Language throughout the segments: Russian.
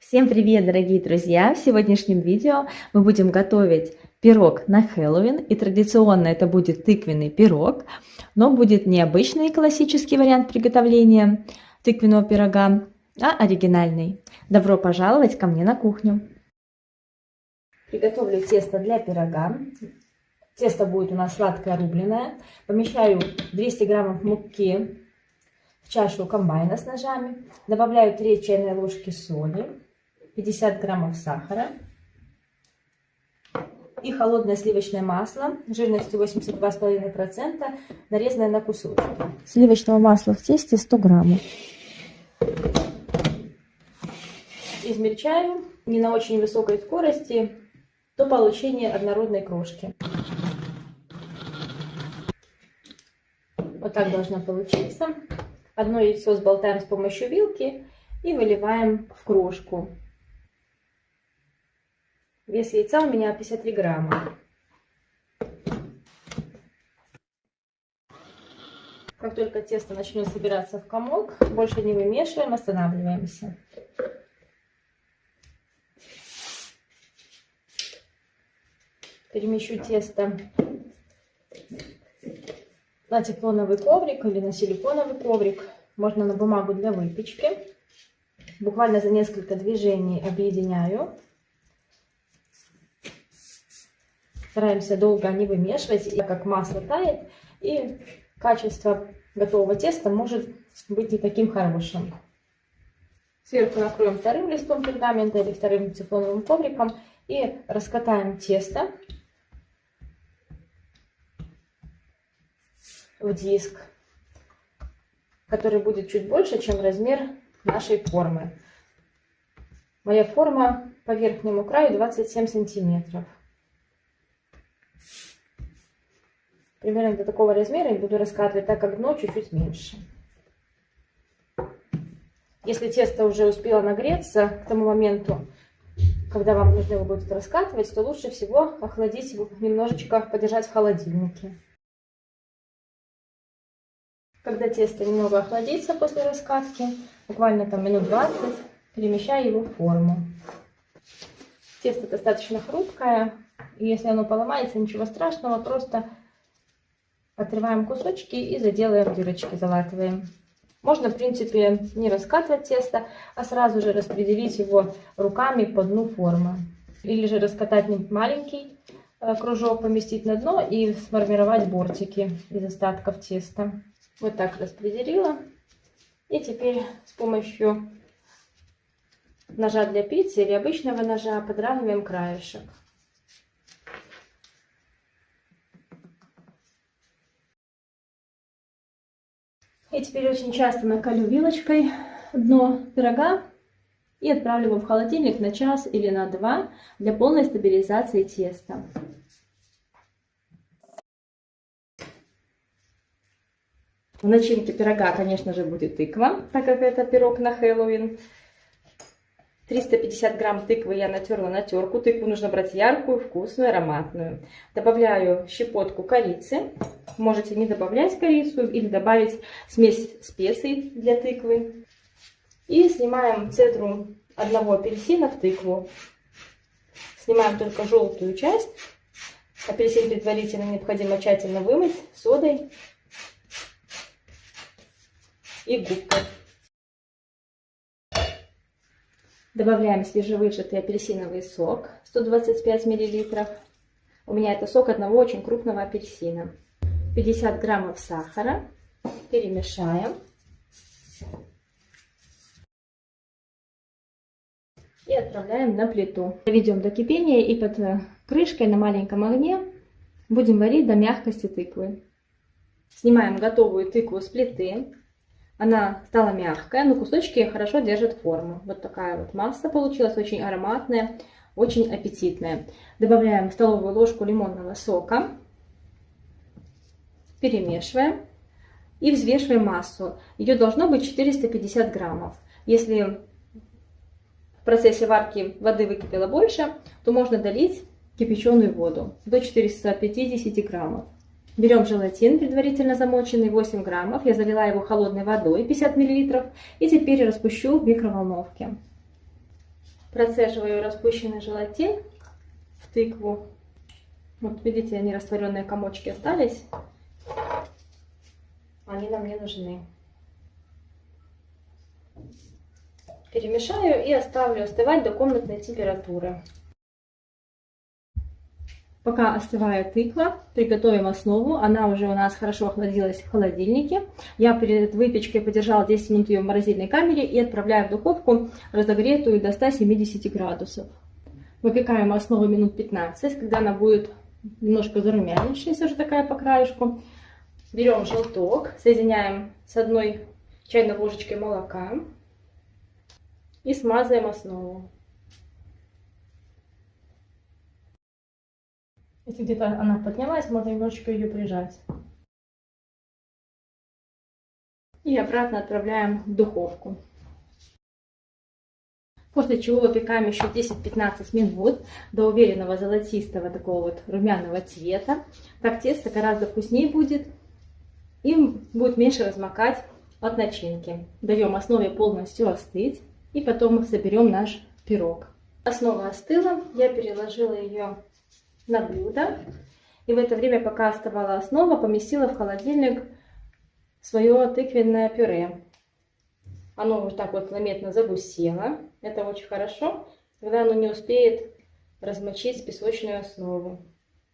Всем привет, дорогие друзья! В сегодняшнем видео мы будем готовить пирог на Хэллоуин. И традиционно это будет тыквенный пирог, но будет не обычный классический вариант приготовления тыквенного пирога, а оригинальный. Добро пожаловать ко мне на кухню! Приготовлю тесто для пирога. Тесто будет у нас сладкое рубленое. Помещаю 200 граммов муки в чашу комбайна с ножами. Добавляю 3 чайные ложки соли, 50 граммов сахара и холодное сливочное масло жирностью 82,5%, нарезанное на кусочки. Сливочного масла в тесте 100 граммов. Измельчаю не на очень высокой скорости до получения однородной крошки. Вот так должно получиться. Одно яйцо сболтаем с помощью вилки и выливаем в крошку. Вес яйца у меня 53 грамма. Как только тесто начнет собираться в комок, больше не вымешиваем, останавливаемся. Перемещу тесто на тефлоновый коврик или на силиконовый коврик. Можно на бумагу для выпечки. Буквально за несколько движений объединяю. Стараемся долго не вымешивать, так как масло тает, и качество готового теста может быть не таким хорошим. Сверху накроем вторым листом пергамента или вторым тефлоновым ковриком и раскатаем тесто в диск, который будет чуть больше, чем размер нашей формы. Моя форма по верхнему краю 27 сантиметров. Примерно до такого размера я буду раскатывать, так как дно чуть-чуть меньше. Если тесто уже успело нагреться к тому моменту, когда вам нужно его будет раскатывать, то лучше всего охладить его, немножечко подержать в холодильнике. Когда тесто немного охладится после раскатки, буквально там минут 20, перемещаю его в форму. Тесто достаточно хрупкое, и если оно поломается, ничего страшного, просто отрываем кусочки и заделаем дырочки, залатываем. Можно, в принципе, не раскатывать тесто, а сразу же распределить его руками по дну формы. Или же раскатать маленький кружок, поместить на дно и сформировать бортики из остатков теста. Вот так распределила. И теперь с помощью ножа для пиццы или обычного ножа подравниваем краешек. И теперь очень часто накалю вилочкой дно пирога и отправлю его в холодильник на час или на 2 для полной стабилизации теста. В начинке пирога, конечно же, будет тыква, так как это пирог на Хэллоуин. 350 грамм тыквы я натерла на терку. Тыкву нужно брать яркую, вкусную, ароматную. Добавляю щепотку корицы. Можете не добавлять корицу или добавить смесь специй для тыквы. И снимаем цедру одного апельсина в тыкву. Снимаем только желтую часть. Апельсин предварительно необходимо тщательно вымыть содой и губкой. Добавляем свежевыжатый апельсиновый сок 125 мл. У меня это сок одного очень крупного апельсина. 50 граммов сахара. Перемешаем. И отправляем на плиту. Доведем до кипения и под крышкой на маленьком огне будем варить до мягкости тыквы. Снимаем готовую тыкву с плиты. Она стала мягкая, но кусочки хорошо держат форму. Вот такая вот масса получилась, очень ароматная, очень аппетитная. Добавляем столовую ложку лимонного сока. Перемешиваем и взвешиваем массу. Ее должно быть 450 граммов. Если в процессе варки воды выкипело больше, то можно долить кипяченую воду до 450 граммов. Берем желатин, предварительно замоченный, 8 граммов. Я залила его холодной водой, 50 мл. И теперь распущу в микроволновке. Процеживаю распущенный желатин в тыкву. Вот видите, они растворенные комочки остались. Они нам не нужны. Перемешаю и оставлю остывать до комнатной температуры. Пока остывает тыква, приготовим основу. Она уже у нас хорошо охладилась в холодильнике. Я перед выпечкой подержала 10 минут ее в морозильной камере и отправляю в духовку, разогретую до 170 градусов. Выпекаем основу минут 15, когда она будет немножко зарумянившаяся, уже такая по краешку. Берем желток, соединяем с 1 чайной ложечкой молока и смазываем основу. Если где-то она поднялась, можно немножечко ее прижать. И обратно отправляем в духовку. После чего выпекаем еще 10-15 минут до уверенного золотистого такого вот румяного цвета. Так тесто гораздо вкуснее будет и будет меньше размокать от начинки. Даем основе полностью остыть и потом соберем наш пирог. Основа остыла, я переложила ее на блюдо. И в это время, пока оставала основа, поместила в холодильник свое тыквенное пюре. Оно вот так вот заметно загусело. Это очень хорошо, когда оно не успеет размочить песочную основу.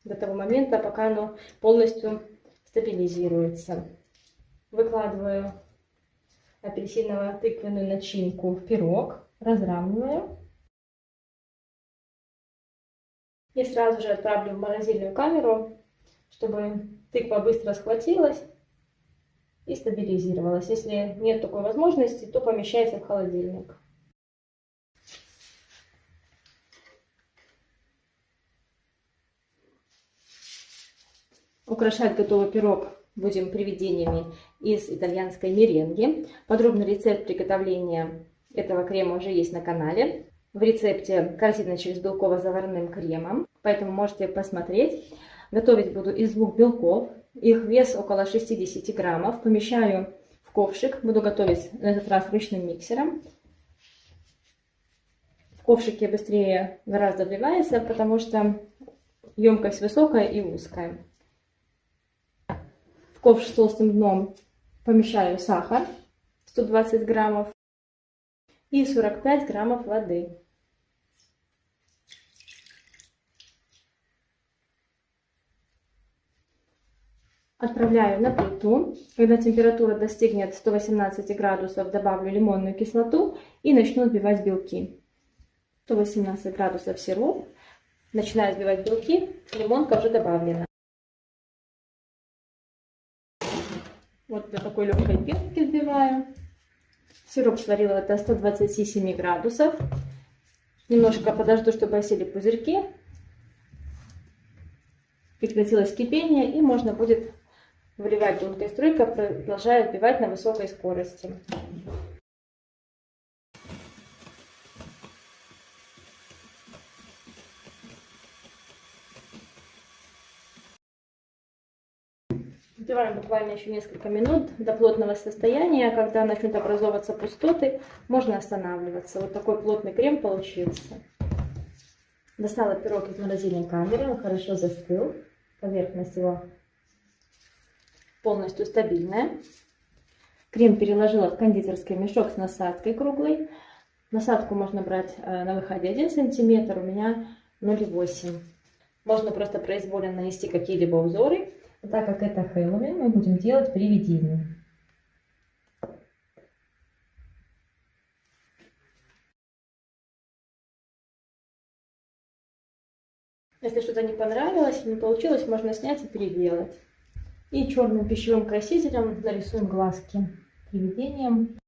До того момента, пока оно полностью стабилизируется. Выкладываю апельсиново-тыквенную начинку в пирог, разравниваю. И сразу же отправлю в морозильную камеру, чтобы тыква быстро схватилась и стабилизировалась. Если нет такой возможности, то помещайте в холодильник. Украшать готовый пирог будем привидениями из итальянской меренги. Подробный рецепт приготовления этого крема уже есть на канале. В рецепте корзиночек с белково-заварным кремом, поэтому можете посмотреть. Готовить буду из 2 белков. Их вес около 60 граммов. Помещаю в ковшик. Буду готовить на этот раз ручным миксером. В ковшике быстрее гораздо вливается, потому что емкость высокая и узкая. В ковш с толстым дном помещаю сахар 120 граммов и 45 граммов воды. Отправляю на плиту. Когда температура достигнет 118 градусов, добавлю лимонную кислоту и начну взбивать белки. 118 градусов сироп. Начинаю взбивать белки. Лимонка уже добавлена. Вот до такой легкой пенки взбиваю. Сироп сварила до 127 градусов. Немножко подожду, чтобы осели пузырьки. Прекратилось кипение и можно будет выливать тонкой струйкой, продолжая взбивать на высокой скорости. Взбиваем буквально еще несколько минут до плотного состояния. Когда начнут образовываться пустоты, можно останавливаться. Вот такой плотный крем получился. Достала пирог из морозильной камеры, он хорошо застыл. Поверхность его полностью стабильная. Крем переложила в кондитерский мешок с насадкой круглой. Насадку можно брать на выходе 1 см, у меня 0,8. Можно просто произвольно нанести какие-либо узоры. Но так как это Хэллоуин, мы будем делать привидение. Если что-то не понравилось, не получилось, можно снять и переделать. И черным пищевым красителем нарисуем глазки привидением.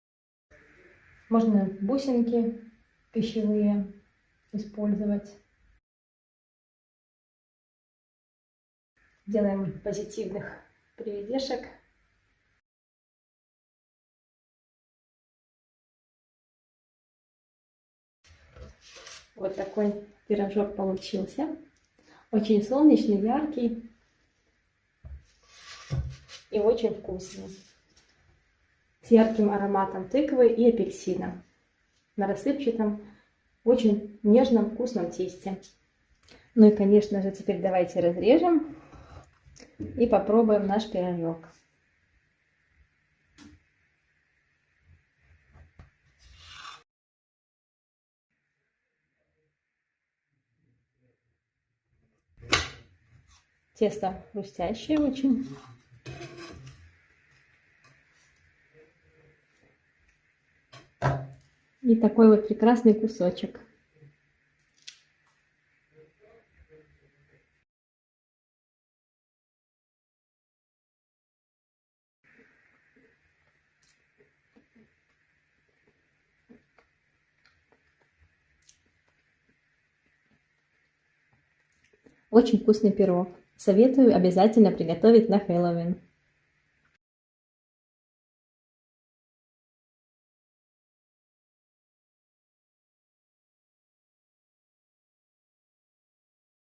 Можно бусинки пищевые использовать. Делаем позитивных привидешек. Вот такой пирожок получился. Очень солнечный, яркий и очень вкусный. С ярким ароматом тыквы и апельсина на рассыпчатом в очень нежном вкусном тесте. Ну и, конечно же, теперь давайте разрежем и попробуем наш пирожок. Тесто хрустящее очень. И такой вот прекрасный кусочек. Очень вкусный пирог. Советую обязательно приготовить на Хэллоуин.